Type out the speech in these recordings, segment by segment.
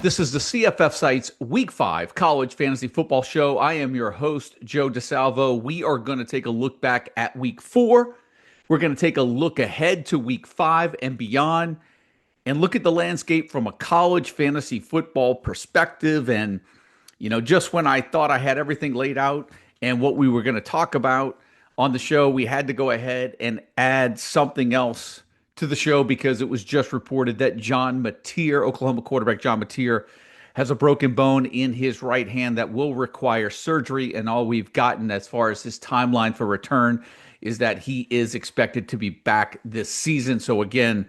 This is the CFF Sites Week 5 College Fantasy Football Show. I am your host, Joe DeSalvo. We are going to take a look back at Week 4. We're going to take a look ahead to Week 5 and beyond and look at the landscape from a college fantasy football perspective. And, just when I thought I had everything laid out and what we were going to talk about on the show, we had to go ahead and add something else to the show because it was just reported that John Mateer, Oklahoma quarterback John Mateer, has a broken bone in his right hand that will require surgery. And all we've gotten as far as his timeline for return is that he is expected to be back this season. So again,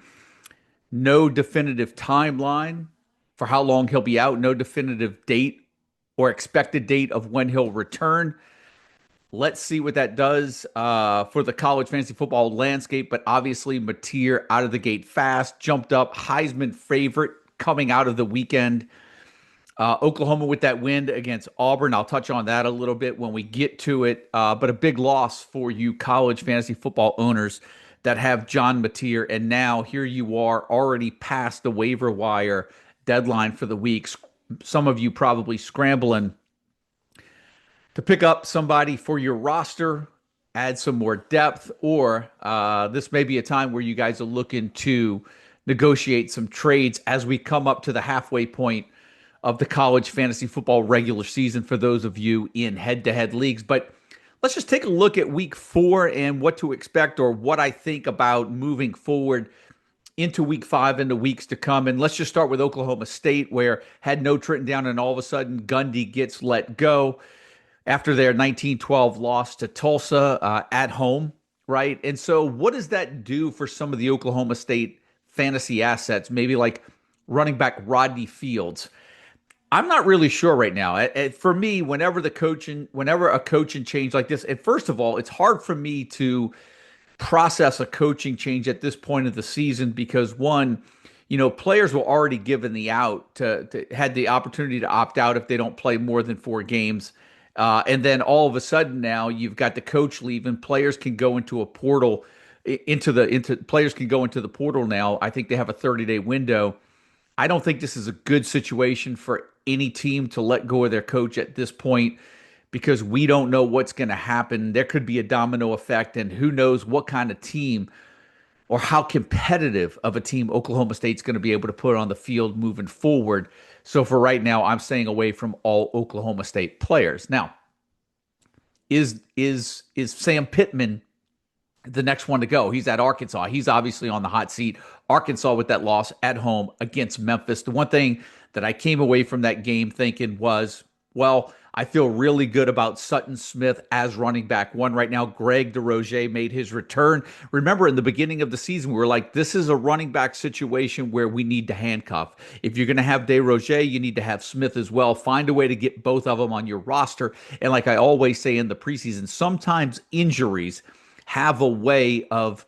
no definitive timeline for how long he'll be out, no definitive date or expected date of when he'll return. Let's see what that does for the college fantasy football landscape. But obviously, Mateer out of the gate fast, jumped up, Heisman favorite coming out of the weekend. Oklahoma with that win against Auburn. I'll touch on that a little bit when we get to it. But a big loss for you college fantasy football owners that have John Mateer. And now here you are already past the waiver wire deadline for the week. Some of you probably scrambling to pick up somebody for your roster, add some more depth, or this may be a time where you guys are looking to negotiate some trades as we come up to the halfway point of the college fantasy football regular season for those of you in head-to-head leagues. But let's just take a look at Week 4 and what to expect or what I think about moving forward into Week 5 and the weeks to come. And let's just start with Oklahoma State, where had no Trenton down and all of a sudden Gundy gets let go after their 19-12 loss to Tulsa at home, right? And so what does that do for some of the Oklahoma State fantasy assets, maybe like running back Rodney Fields? I'm not really sure right now. For me, whenever a coaching change like this, and first of all, it's hard for me to process a coaching change at this point of the season because one, players were already given the out to had the opportunity to opt out if they don't play more than 4 games. And then all of a sudden now you've got the coach leaving. Players can go into a portal players can go into the portal now. I think they have a 30-day window. I don't think this is a good situation for any team to let go of their coach at this point because we don't know what's going to happen. There could be a domino effect, and who knows what kind of team or how competitive of a team Oklahoma State's going to be able to put on the field moving forward. So for right now, I'm staying away from all Oklahoma State players. Now, is Sam Pittman the next one to go? He's at Arkansas. He's obviously on the hot seat. Arkansas with that loss at home against Memphis. The one thing that I came away from that game thinking was, well, I feel really good about Sutton Smith as running back 1 right now. Greg DeRozier made his return. Remember, in the beginning of the season, we were like, this is a running back situation where we need to handcuff. If you're going to have DeRozier, you need to have Smith as well. Find a way to get both of them on your roster. And like I always say in the preseason, sometimes injuries have a way of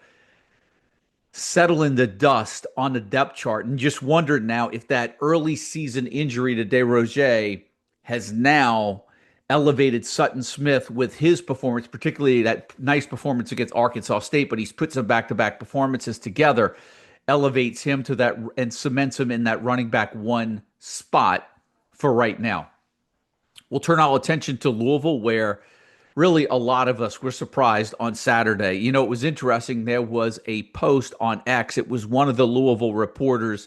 settling the dust on the depth chart. And just wondered now if that early season injury to DeRozier has now elevated Sutton Smith with his performance, particularly that nice performance against Arkansas State, but he's put some back-to-back performances together, elevates him to that and cements him in that running back 1 spot for right now. We'll turn our attention to Louisville, where really a lot of us were surprised on Saturday. It was interesting. There was a post on X. It was one of the Louisville reporters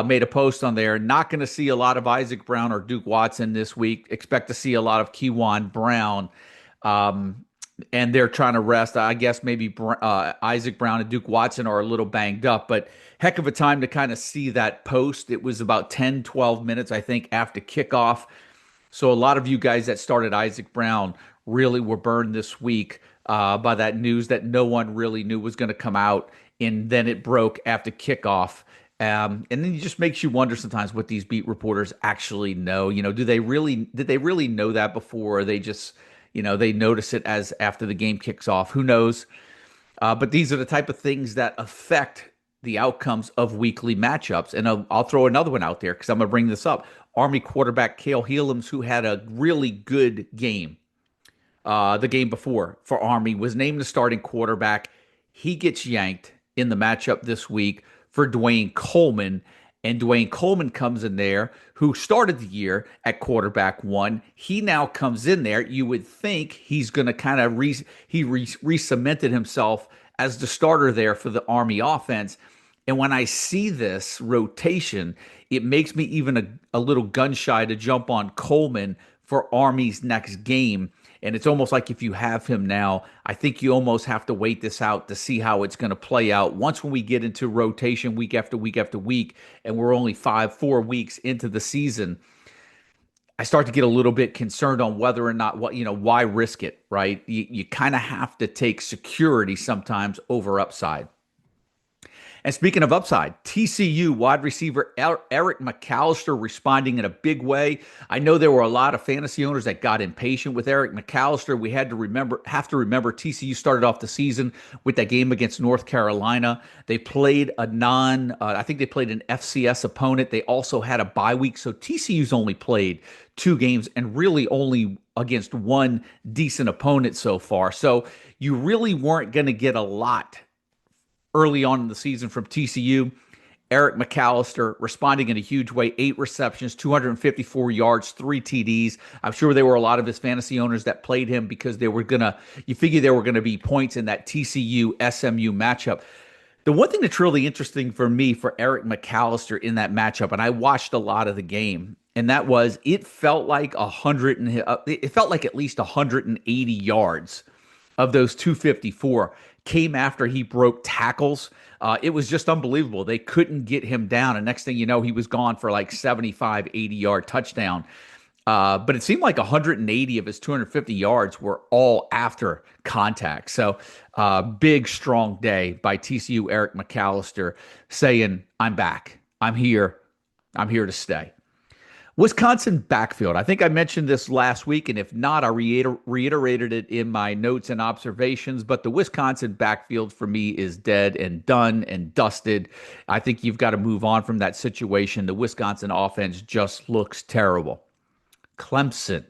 made a post on there. Not going to see a lot of Isaac Brown or Duke Watson this week. Expect to see a lot of Kejuan Brown. And they're trying to rest. I guess maybe Isaac Brown and Duke Watson are a little banged up, but heck of a time to kind of see that post. It was about 10, 12 minutes, I think, after kickoff. So a lot of you guys that started Isaac Brown really were burned this week by that news that no one really knew was going to come out. And then it broke after kickoff. And then it just makes you wonder sometimes what these beat reporters actually know. Did they really know that before? Or are they just, they notice it as after the game kicks off? Who knows? But these are the type of things that affect the outcomes of weekly matchups. And I'll throw another one out there because I'm going to bring this up. Army quarterback Cale Helams, who had a really good game the game before for Army, was named the starting quarterback. He gets yanked in the matchup this week for Dwayne Coleman. and Dwayne Coleman comes in there, who started the year at quarterback one. He now comes in there. You would think he's going to kind of re-cemented himself as the starter there for the Army offense. And when I see this rotation, it makes me even a little gun shy to jump on Coleman for Army's next game. And it's almost like if you have him now, I think you almost have to wait this out to see how it's going to play out. Once when we get into rotation week after week after week, and we're only 4 weeks into the season, I start to get a little bit concerned on whether or not why risk it, right? You kind of have to take security sometimes over upside. And speaking of upside, TCU wide receiver Eric McAllister responding in a big way. I know there were a lot of fantasy owners that got impatient with Eric McAllister. We have to remember TCU started off the season with that game against North Carolina. They played I think they played an FCS opponent. They also had a bye week, so TCU's only played 2 games and really only against one decent opponent so far. So you really weren't going to get a lot early on in the season from TCU. Eric McAllister responding in a huge way, 8 receptions, 254 yards, 3 TDs. I'm sure there were a lot of his fantasy owners that played him because you figure there were going to be points in that TCU SMU matchup. The one thing that's really interesting for me for Eric McAllister in that matchup, and I watched a lot of the game, and that was it felt like at least 180 yards of those 254 came after he broke tackles. It was just unbelievable. They couldn't get him down. And next thing you know, he was gone for like 75, 80-yard touchdown. But it seemed like 180 of his 250 yards were all after contact. So big, strong day by TCU Eric McAllister saying, I'm back. I'm here. I'm here to stay. Wisconsin backfield. I think I mentioned this last week, and if not, I reiterated it in my notes and observations. But the Wisconsin backfield for me is dead and done and dusted. I think you've got to move on from that situation. The Wisconsin offense just looks terrible. Clemson.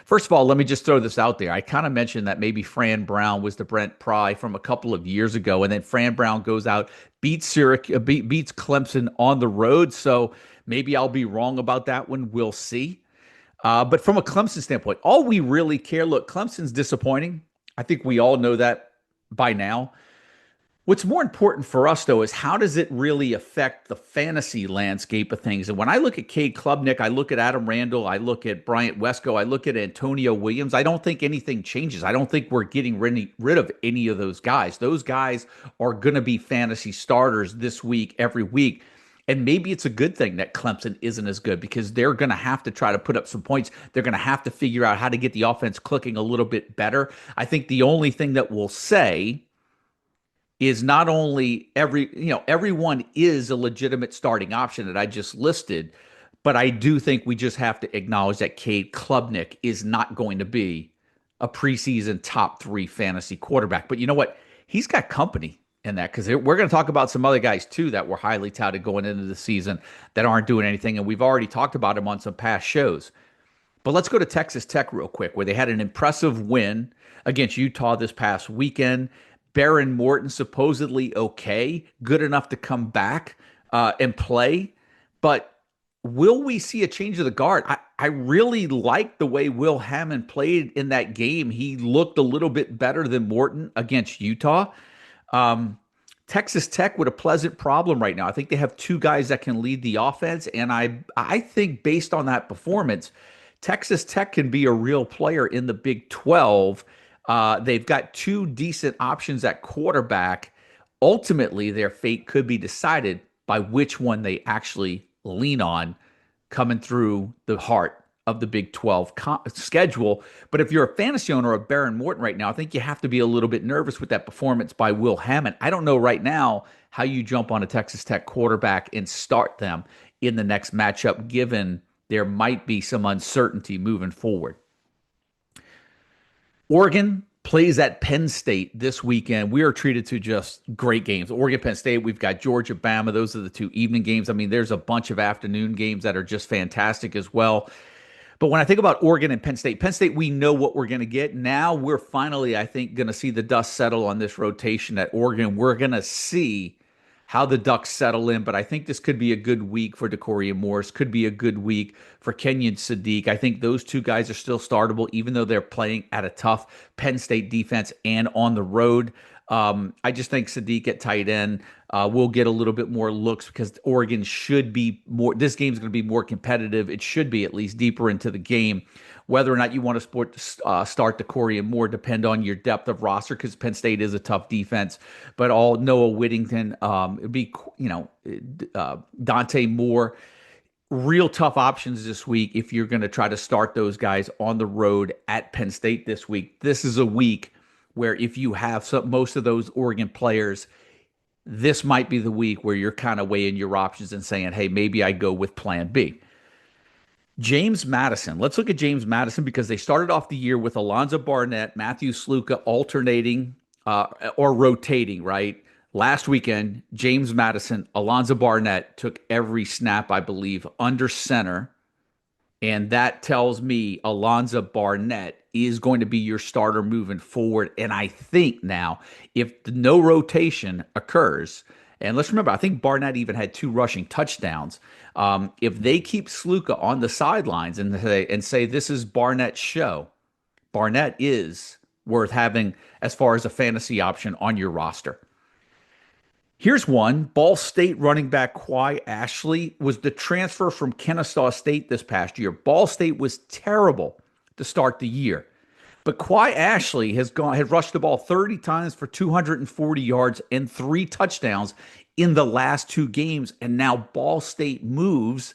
First of all, let me just throw this out there. I kind of mentioned that maybe Fran Brown was the Brent Pry from a couple of years ago, and then Fran Brown goes out, beats Clemson on the road. So maybe I'll be wrong about that one. We'll see. But from a Clemson standpoint, all we really care, look, Clemson's disappointing. I think we all know that by now. What's more important for us, though, is how does it really affect the fantasy landscape of things? And when I look at Cade Klubnik, I look at Adam Randall, I look at Bryant Wesco, I look at Antonio Williams, I don't think anything changes. I don't think we're getting rid of any of those guys. Those guys are going to be fantasy starters this week, every week. And maybe it's a good thing that Clemson isn't as good because they're going to have to try to put up some points. They're going to have to figure out how to get the offense clicking a little bit better. I think the only thing that we'll say is not only everyone is a legitimate starting option that I just listed, but I do think we just have to acknowledge that Cade Klubnik is not going to be a preseason top 3 fantasy quarterback. But you know what? He's got company in that because we're going to talk about some other guys too that were highly touted going into the season that aren't doing anything. And we've already talked about him on some past shows. But let's go to Texas Tech real quick, where they had an impressive win against Utah this past weekend. Baron Morton supposedly okay, good enough to come back and play. But will we see a change of the guard? I really like the way Will Hammond played in that game. He looked a little bit better than Morton against Utah. Texas Tech with a pleasant problem right now. I think they have 2 guys that can lead the offense. And I think based on that performance, Texas Tech can be a real player in the Big 12. They've got 2 decent options at quarterback. Ultimately, their fate could be decided by which one they actually lean on coming through the heart of the Big 12 schedule. But if you're a fantasy owner of Baron Morton right now, I think you have to be a little bit nervous with that performance by Will Hammond. I don't know right now how you jump on a Texas Tech quarterback and start them in the next matchup, given there might be some uncertainty moving forward. Oregon plays at Penn State this weekend. We are treated to just great games. Oregon, Penn State, we've got Georgia, Bama. Those are the 2 evening games. I mean, there's a bunch of afternoon games that are just fantastic as well. But when I think about Oregon and Penn State, we know what we're going to get. Now we're finally, I think, going to see the dust settle on this rotation at Oregon. We're going to see how the Ducks settle in, but I think this could be a good week for Decoria Morris, could be a good week for Kenyon Sadiq. I think those two guys are still startable, even though they're playing at a tough Penn State defense and on the road. I just think Sadiq at tight end will get a little bit more looks because Oregon should be more. This game's going to be more competitive. It should be at least deeper into the game. Whether or not you want to start Decoria more depend on your depth of roster because Penn State is a tough defense. But all Noah Whittington, it'd be Dante Moore, real tough options this week if you're going to try to start those guys on the road at Penn State this week. This is a week where if you have most of those Oregon players, this might be the week where you're kind of weighing your options and saying, hey, maybe I go with plan B. James Madison. Let's look at James Madison because they started off the year with Alonzo Barnett, Matthew Sluka alternating or rotating, right? Last weekend, James Madison, Alonzo Barnett took every snap, I believe, under center. And that tells me Alonzo Barnett is going to be your starter moving forward. And I think now, if no rotation occurs, and let's remember, I think Barnett even had 2 rushing touchdowns. If they keep Sluka on the sidelines and say this is Barnett's show, Barnett is worth having as far as a fantasy option on your roster. Here's one. Ball State running back Quay Ashley was the transfer from Kennesaw State this past year. Ball State was terrible to start the year. But Quay Ashley has rushed the ball 30 times for 240 yards and 3 touchdowns in the last 2 games. And now Ball State moves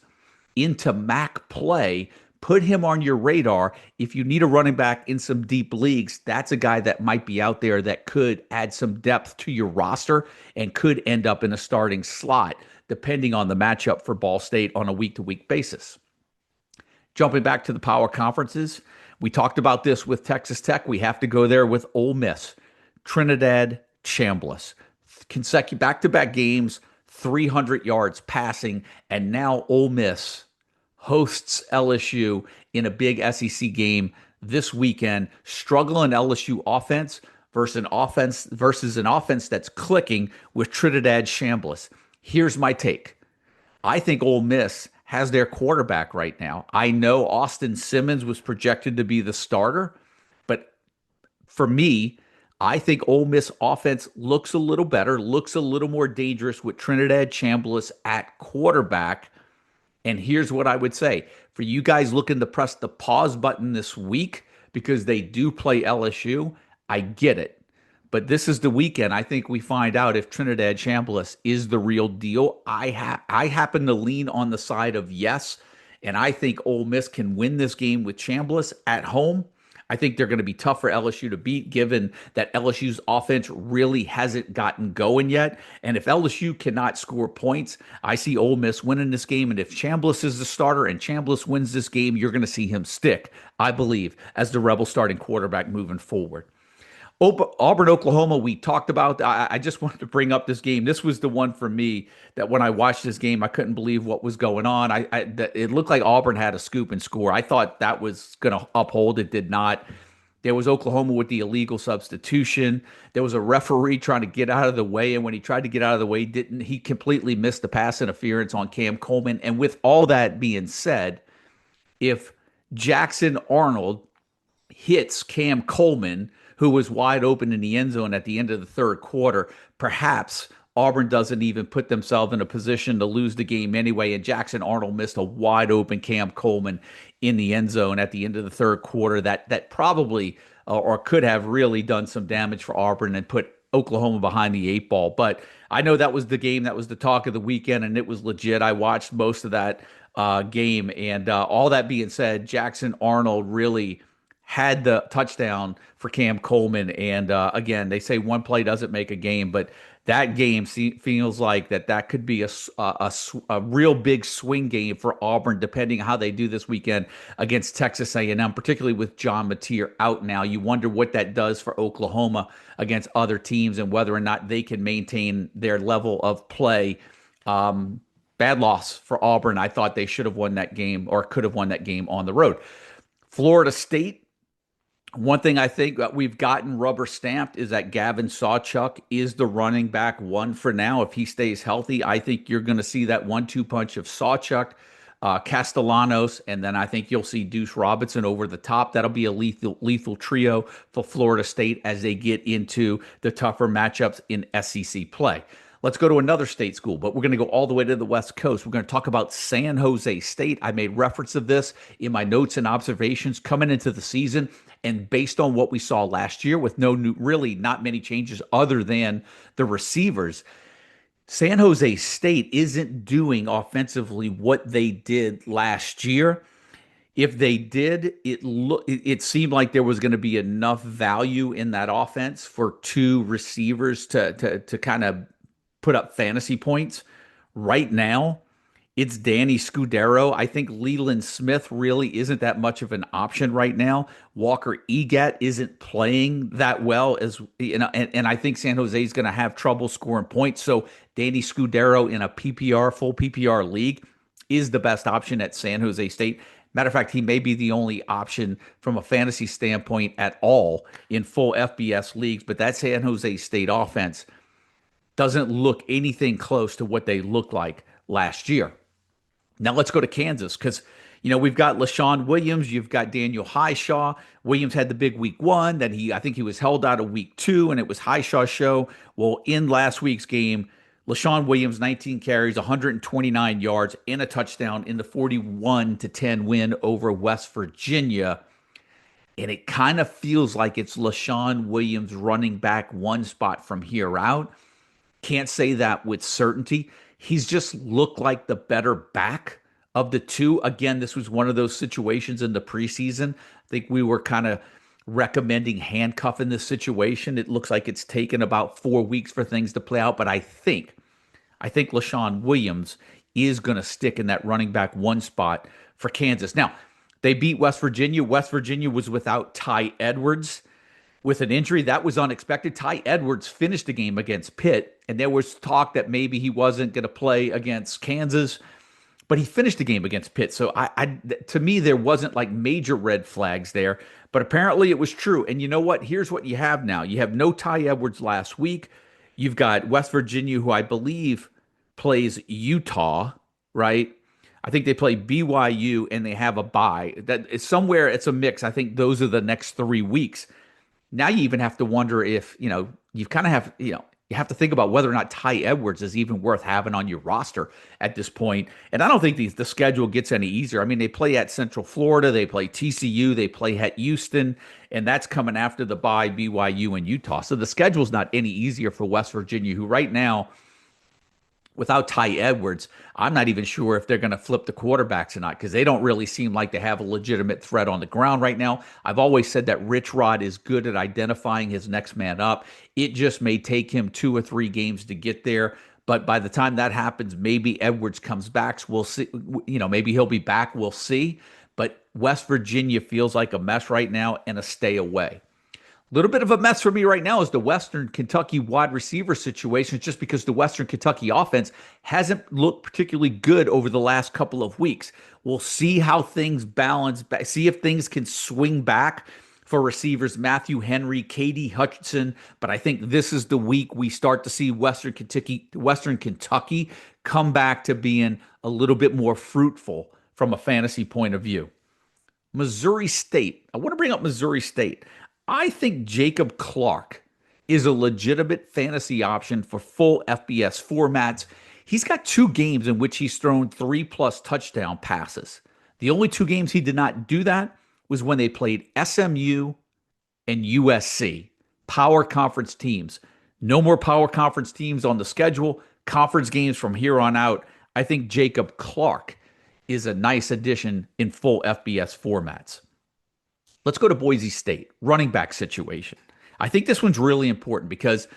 into MAC play. Put him on your radar. If you need a running back in some deep leagues, that's a guy that might be out there that could add some depth to your roster and could end up in a starting slot, depending on the matchup for Ball State on a week-to-week basis. Jumping back to the power conferences, we talked about this with Texas Tech. We have to go there with Ole Miss. Trinidad Chambliss. Consecutive back-to-back games, 300 yards passing, and now Ole Miss hosts LSU in a big SEC game this weekend. Struggling LSU offense versus an offense that's clicking with Trinidad Chambliss. Here's my take. I think Ole Miss has their quarterback right now. I know Austin Simmons was projected to be the starter, but for me, I think Ole Miss offense looks a little better, looks a little more dangerous with Trinidad Chambliss at quarterback. And here's what I would say. For you guys looking to press the pause button this week because they do play LSU, I get it. But this is the weekend. I think we find out if Trinidad Chambliss is the real deal. I happen to lean on the side of yes, and I think Ole Miss can win this game with Chambliss at home. I think they're going to be tough for LSU to beat, given that LSU's offense really hasn't gotten going yet. And if LSU cannot score points, I see Ole Miss winning this game. And if Chambliss is the starter and Chambliss wins this game, you're going to see him stick, I believe, as the Rebel starting quarterback moving forward. Auburn, Oklahoma, we talked about. I just wanted to bring up this game. This was the one for me that when I watched this game, I couldn't believe what was going on. It looked like Auburn had a scoop and score. I thought that was going to uphold. It did not. There was Oklahoma with the illegal substitution. There was a referee trying to get out of the way, and when he tried to get out of the way, he completely missed the pass interference on Cam Coleman. And with all that being said, if Jackson Arnold hits Cam Coleman, who was wide open in the end zone at the end of the third quarter, perhaps Auburn doesn't even put themselves in a position to lose the game anyway, and Jackson Arnold missed a wide open Cam Coleman in the end zone at the end of the third quarter that probably or could have really done some damage for Auburn and put Oklahoma behind the 8 ball. But I know that was the game that was the talk of the weekend, and it was legit. I watched most of that game, and all that being said, Jackson Arnold really had the touchdown for Cam Coleman. And again, they say one play doesn't make a game, but that game feels like that could be a real big swing game for Auburn, depending on how they do this weekend against Texas A&M, particularly with John Mateer out now. You wonder what that does for Oklahoma against other teams and whether or not they can maintain their level of play. Bad loss for Auburn. I thought they should have won that game or could have won that game on the road. Florida State One thing I think that we've gotten rubber stamped is that Gavin Sawchuk is the running back one for now. If he stays healthy, I think you're going to see that 1-2 punch of Sawchuk, Castellanos, and then I think you'll see Deuce Robinson over the top. That'll be a lethal trio for Florida State as they get into the tougher matchups in SEC play. Let's go to another state school, but we're going to go all the way to the West Coast. We're going to talk about San Jose State. I made reference of this in my notes and observations coming into the season. And based on what we saw last year with no new, really not many changes other than the receivers, San Jose State isn't doing offensively what they did last year. If they did, it seemed like there was going to be enough value in that offense for two receivers to kind of put up fantasy points. Right now, it's Danny Scudero. I think Leland Smith really isn't that much of an option right now. Walker Egat isn't playing that well as you know, and I think San Jose is going to have trouble scoring points. So Danny Scudero in a PPR full PPR league is the best option at San Jose State. Matter of fact, he may be the only option from a fantasy standpoint at all in full FBS leagues. But that San Jose State offense doesn't look anything close to what they looked like last year. Now let's go to Kansas because we've got LaShawn Williams, you've got Daniel Highshaw. Williams had the big week one, then I think he was held out of week two, and it was Highshaw's show. Well, in last week's game, LaShawn Williams, 19 carries, 129 yards, and a touchdown in the 41-10 win over West Virginia. And it kind of feels like it's LaShawn Williams running back one spot from here out. Can't say that with certainty. He's just looked like the better back of the two. Again, this was one of those situations in the preseason. I think we were kind of recommending handcuffing this situation. It looks like it's taken about 4 weeks for things to play out, but I think LaShawn Williams is going to stick in that running back one spot for Kansas. Now, they beat West Virginia. West Virginia was without Ty Edwards with an injury. That was unexpected. Ty Edwards finished the game against Pitt, and there was talk that maybe he wasn't going to play against Kansas, but he finished the game against Pitt. So to me, there wasn't like major red flags there, but apparently it was true. And you know what? Here's what you have now. You have no Ty Edwards last week. You've got West Virginia, who I believe plays Utah, right? I think they play BYU and they have a bye. That is somewhere it's a mix. I think those are the next 3 weeks. Now you even have to wonder if, you kind of have, you have to think about whether or not Ty Edwards is even worth having on your roster at this point. And I don't think the schedule gets any easier. I mean, they play at Central Florida, they play TCU, they play at Houston, and that's coming after the bye, BYU and Utah. So the schedule's not any easier for West Virginia, who right now, without Ty Edwards, I'm not even sure if they're going to flip the quarterbacks or not because they don't really seem like they have a legitimate threat on the ground right now. I've always said that Rich Rod is good at identifying his next man up. It just may take him 2 or 3 games to get there. But by the time that happens, maybe Edwards comes back. We'll see. Maybe he'll be back. We'll see. But West Virginia feels like a mess right now and a stay away. Little bit of a mess for me right now is the Western Kentucky wide receiver situation, just because the Western Kentucky offense hasn't looked particularly good over the last couple of weeks. We'll see how things balance back, see if things can swing back for receivers Matthew Henry, Katie Hutchinson, but I think this is the week we start to see Western Kentucky come back to being a little bit more fruitful from a fantasy point of view. Missouri State. I want to bring up Missouri State. I think Jacob Clark is a legitimate fantasy option for full FBS formats. He's got 2 games in which he's thrown 3+ touchdown passes. The only 2 games he did not do that was when they played SMU and USC, power conference teams. No more power conference teams on the schedule. Conference games from here on out. I think Jacob Clark is a nice addition in full FBS formats. Let's go to Boise State, running back situation. I think this one's really important because,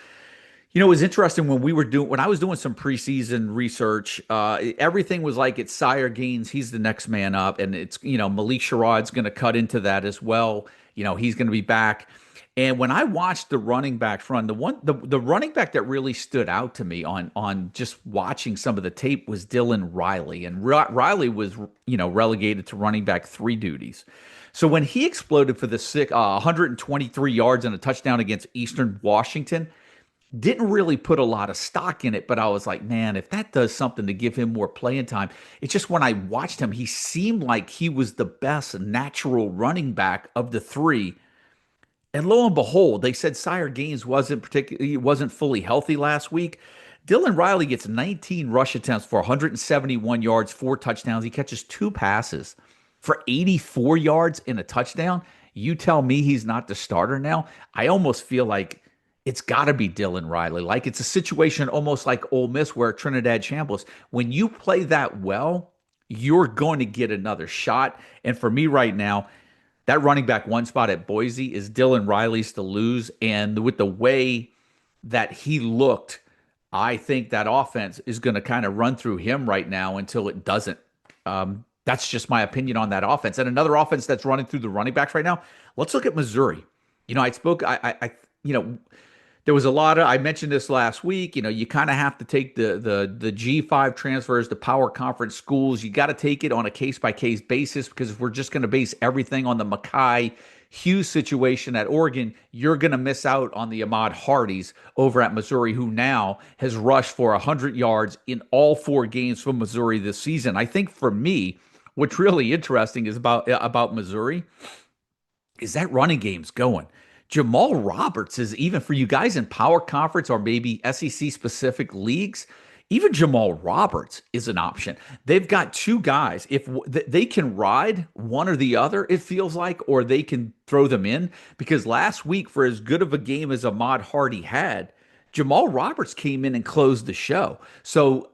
it was interesting when I was doing some preseason research, everything was like it's Sire Gaines, he's the next man up, and it's, Malik Sherrod's going to cut into that as well. He's going to be back. And when I watched the running backs run, the running back that really stood out to me on just watching some of the tape was Dylan Riley. And Riley was, relegated to running back 3 duties. So when he exploded for the 123 yards and a touchdown against Eastern Washington, didn't really put a lot of stock in it, but I was like, man, if that does something to give him more playing time, it's just when I watched him, he seemed like he was the best natural running back of the three. And lo and behold, they said Sire Gaines wasn't fully healthy last week. Dylan Riley gets 19 rush attempts for 171 yards, four touchdowns. He catches two passes for 84 yards and a touchdown. You tell me he's not the starter now. I almost feel like it's got to be Dylan Riley. Like it's a situation almost like Ole Miss where Trinidad Chambliss. When you play that well, you're going to get another shot. And for me right now, that running back one spot at Boise is Dylan Riley's to lose. And with the way that he looked, I think that offense is going to kind of run through him right now until it doesn't. That's just my opinion on that offense. And another offense that's running through the running backs right now. Let's look at Missouri. There was a lot of, I mentioned this last week, you kind of have to take the G5 transfers to power conference schools. You got to take it on a case by case basis because if we're just going to base everything on the Mackay Hughes situation at Oregon, you're going to miss out on the Ahmad Hardys over at Missouri, who now has rushed for 100 yards in all four games from Missouri this season. I think for me, what's really interesting is about Missouri is that running game's going. Jamal Roberts is, even for you guys in power conference or maybe SEC specific leagues, even Jamal Roberts is an option. They've got two guys. If they can ride one or the other, it feels like, or they can throw them in. Because last week, for as good of a game as Ahmad Hardy had, Jamal Roberts came in and closed the show. So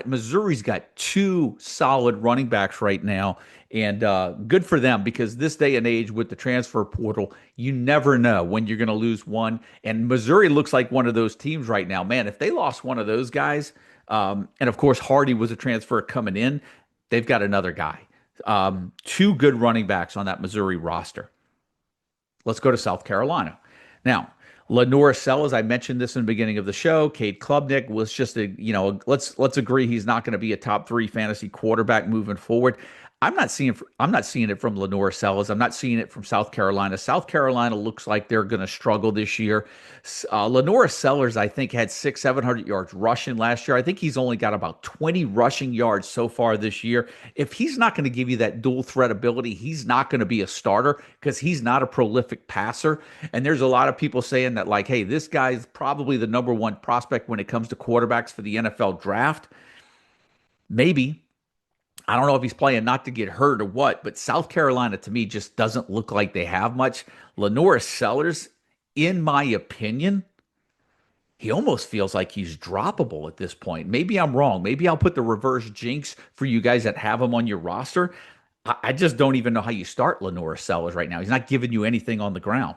Missouri's got two solid running backs right now. And good for them because this day and age with the transfer portal, you never know when you're going to lose one. And Missouri looks like one of those teams right now. Man, if they lost one of those guys, and of course Hardy was a transfer coming in, they've got another guy. Two good running backs on that Missouri roster. Let's go to South Carolina. Now, Lenore Sellers, I mentioned this in the beginning of the show. Cade Klubnik was just let's agree he's not going to be a top three fantasy quarterback moving forward. I'm not seeing it from Lenore Sellers. I'm not seeing it from South Carolina. South Carolina looks like they're going to struggle this year. Lenore Sellers, I think, had 700 yards rushing last year. I think he's only got about 20 rushing yards so far this year. If he's not going to give you that dual threat ability, he's not going to be a starter because he's not a prolific passer. And there's a lot of people saying that, like, hey, this guy's probably the number one prospect when it comes to quarterbacks for the NFL draft. Maybe. I don't know if he's playing not to get hurt or what, but South Carolina to me just doesn't look like they have much. Lenore Sellers, in my opinion, he almost feels like he's droppable at this point. Maybe I'm wrong. Maybe I'll put the reverse jinx for you guys that have him on your roster. I just don't even know how you start Lenore Sellers right now. He's not giving you anything on the ground.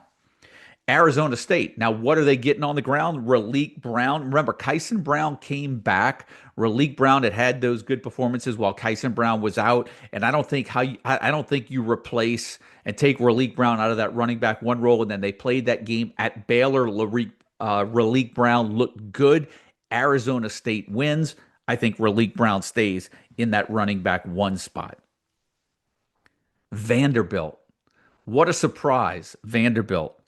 Arizona State. Now, what are they getting on the ground? Raleek Brown. Remember, Kyson Brown came back. Raleek Brown had those good performances while Kyson Brown was out, and I don't think you replace and take Raleek Brown out of that running back one role. And then they played that game at Baylor. Raleek Brown looked good. Arizona State wins. I think Raleek Brown stays in that running back one spot. Vanderbilt. What a surprise, Vanderbilt.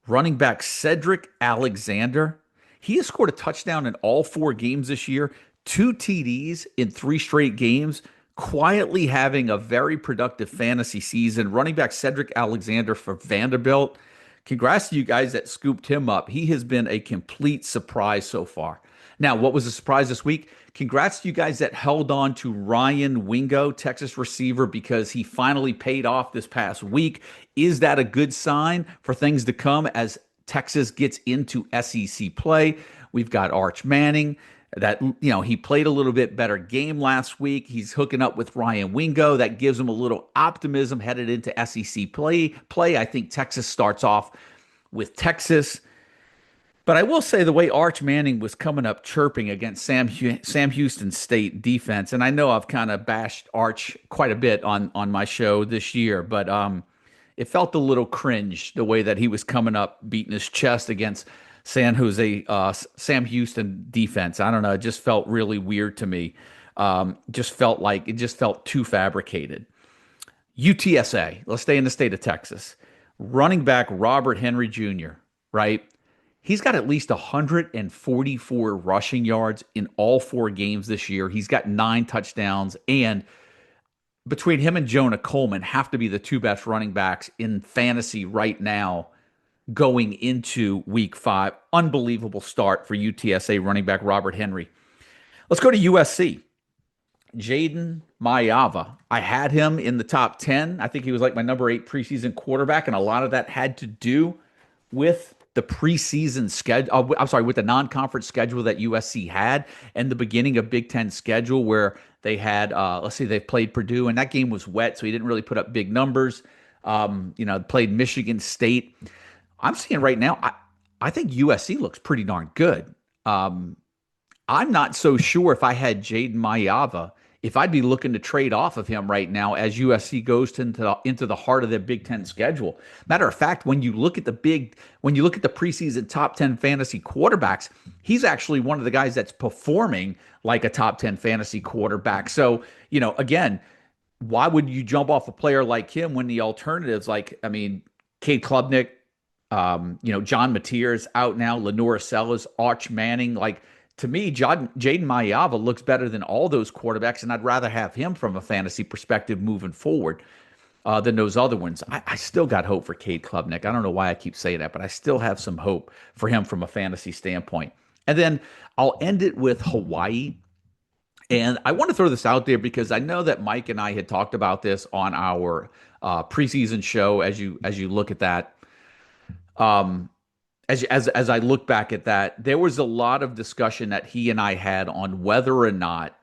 Running back Cedric Alexander. He has scored a touchdown in all four games this year, two TDs in three straight games, quietly having a very productive fantasy season. Running back Cedric Alexander for Vanderbilt. Congrats to you guys that scooped him up. He has been a complete surprise so far. Now, what was a surprise this week? Congrats to you guys that held on to Ryan Wingo, Texas receiver, because he finally paid off this past week. Is that a good sign for things to come as Texas gets into SEC play? We've got Arch Manning. He played a little bit better game last week. He's hooking up with Ryan Wingo. That gives him a little optimism headed into SEC play. I think Texas starts off with Texas. But I will say the way Arch Manning was coming up chirping against Sam Houston State defense, and I know I've kind of bashed Arch quite a bit on my show this year, but it felt a little cringe the way that he was coming up beating his chest against Sam Houston defense. I don't know, it just felt really weird to me. It just felt too fabricated. UTSA, let's stay in the state of Texas. Running back Robert Henry Jr., right? He's got at least 144 rushing yards in all 4 games this year. He's got 9 touchdowns. And between him and Jonah Coleman, have to be the two best running backs in fantasy right now going into week 5. Unbelievable start for UTSA running back Robert Henry. Let's go to USC. Jaden Mayava. I had him in the top 10. I think he was like my number 8 preseason quarterback, and a lot of that had to do with the preseason schedule. I'm sorry, with the non-conference schedule that USC had and the beginning of Big Ten schedule where they had, let's see, they played Purdue, and that game was wet, so he didn't really put up big numbers. Played Michigan State. I'm seeing right now, I think USC looks pretty darn good. I'm not so sure if I had Jaden Mayava, if I'd be looking to trade off of him right now as USC goes into the heart of their Big Ten schedule. Matter of fact, when you look at the preseason top 10 fantasy quarterbacks, he's actually one of the guys that's performing like a top 10 fantasy quarterback. So, again, why would you jump off a player like him when the alternatives, Cade Klubnik, John Mateer is out now, Lenora Sellers, Arch Manning, to me, Jaden Mayava looks better than all those quarterbacks, and I'd rather have him from a fantasy perspective moving forward than those other ones. I still got hope for Cade Klubnik. I don't know why I keep saying that, but I still have some hope for him from a fantasy standpoint. And then I'll end it with Hawaii. And I want to throw this out there because I know that Mike and I had talked about this on our preseason show. As you look at that, as I look back at that, there was a lot of discussion that he and I had on whether or not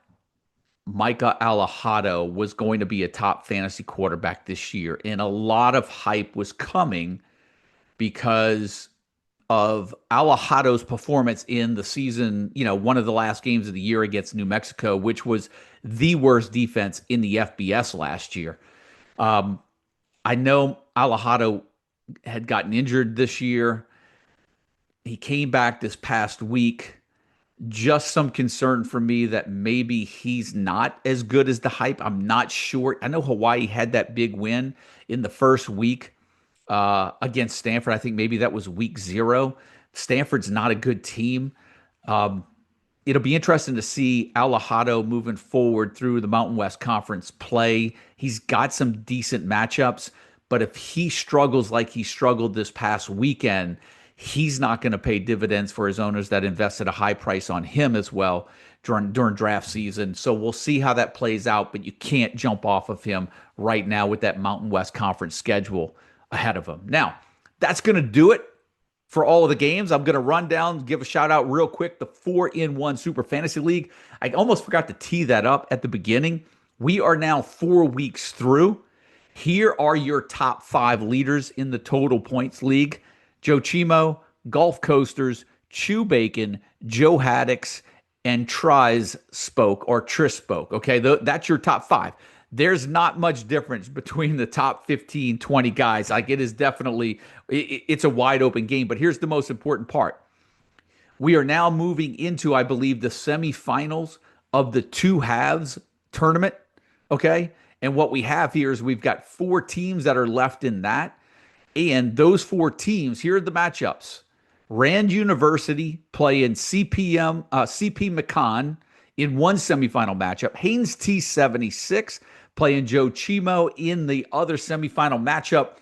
Micah Alejado was going to be a top fantasy quarterback this year. And a lot of hype was coming because of Alejado's performance in the season, one of the last games of the year against New Mexico, which was the worst defense in the FBS last year. I know Alejado had gotten injured this year. He came back this past week. Just some concern for me that maybe he's not as good as the hype. I'm not sure. I know Hawaii had that big win in the first week against Stanford. I think maybe that was week 0. Stanford's not a good team. It'll be interesting to see Alejado moving forward through the Mountain West Conference play. He's got some decent matchups, but if he struggles like he struggled this past weekend, he's not going to pay dividends for his owners that invested a high price on him as well during draft season. So we'll see how that plays out, but you can't jump off of him right now with that Mountain West Conference schedule ahead of him. Now, that's going to do it for all of the games. I'm going to run down, give a shout out real quick, the 4-in-1 Super Fantasy League. I almost forgot to tee that up at the beginning. We are now 4 weeks through. Here are your top 5 leaders in the total points league. Joe Chimo, Gulf Coasters, Chew Bacon, Joe Haddix, and Tris Spoke. Okay, that's your top 5. There's not much difference between the top 15, 20 guys. It is definitely, it's a wide open game. But here's the most important part. We are now moving into, I believe, the semifinals of the 2 halves tournament. Okay, and what we have here is we've got 4 teams that are left in that. And those 4 teams, here are the matchups. Rand University playing CP McCon in one semifinal matchup. Haynes T76 playing Joe Chimo in the other semifinal matchup.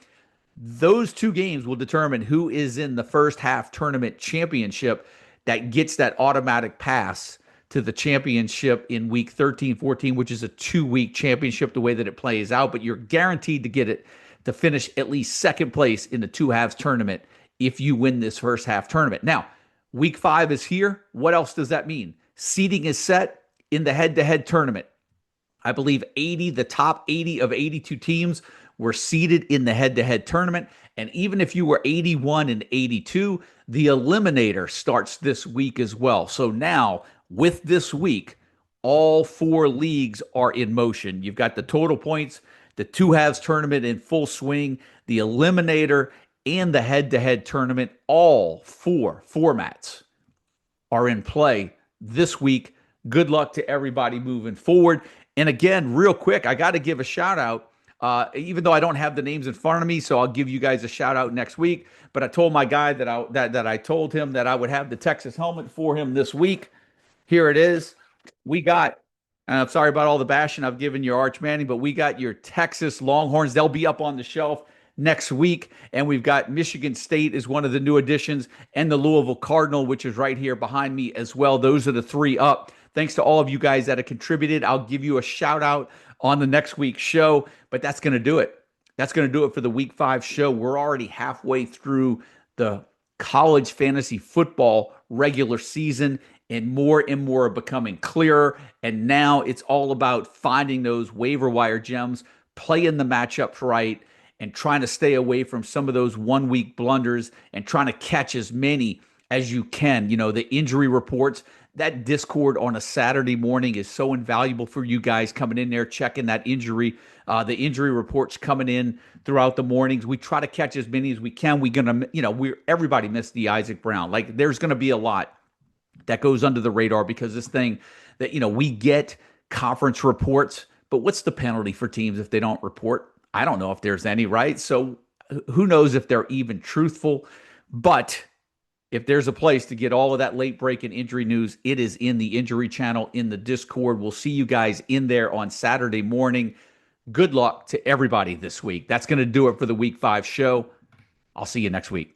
Those 2 games will determine who is in the first half tournament championship that gets that automatic pass to the championship in week 13, 14, which is a 2-week championship the way that it plays out. But you're guaranteed to get it to finish at least second place in the 2 halves tournament if you win this first half tournament. Now, week 5 is here. What else does that mean? Seeding is set in the head-to-head tournament. I believe the top 80 of 82 teams were seeded in the head-to-head tournament. And even if you were 81 and 82, the eliminator starts this week as well. So now, with this week, all 4 leagues are in motion. You've got the total points, the 2 halves tournament in full swing, the eliminator, and the head-to-head tournament. All 4 formats are in play this week. Good luck to everybody moving forward. And again, real quick, I got to give a shout out. Even though I don't have the names in front of me, so I'll give you guys a shout out next week. But I told my guy that I told him that I would have the Texas helmet for him this week. Here it is. We got, and I'm sorry about all the bashing I've given your Arch Manning, but we got your Texas Longhorns. They'll be up on the shelf next week. And we've got Michigan State is one of the new additions, and the Louisville Cardinal, which is right here behind me as well. Those are the three up. Thanks to all of you guys that have contributed. I'll give you a shout out on the next week's show, but that's going to do it. That's going to do it for the week 5 show. We're already halfway through the college fantasy football regular season, and more are becoming clearer. And now it's all about finding those waiver wire gems, playing the matchups right, and trying to stay away from some of those 1 week blunders and trying to catch as many as you can. You know, the injury reports, that Discord on a Saturday morning is so invaluable for you guys coming in there, checking that injury, the injury reports coming in throughout the mornings. We try to catch as many as we can. Everybody missed the Isaac Brown. Like, there's gonna be a lot that goes under the radar because this thing that, we get conference reports, but what's the penalty for teams if they don't report? I don't know if there's any, right? So who knows if they're even truthful, but if there's a place to get all of that late break and injury news, it is in the injury channel in the Discord. We'll see you guys in there on Saturday morning. Good luck to everybody this week. That's going to do it for the week 5 show. I'll see you next week.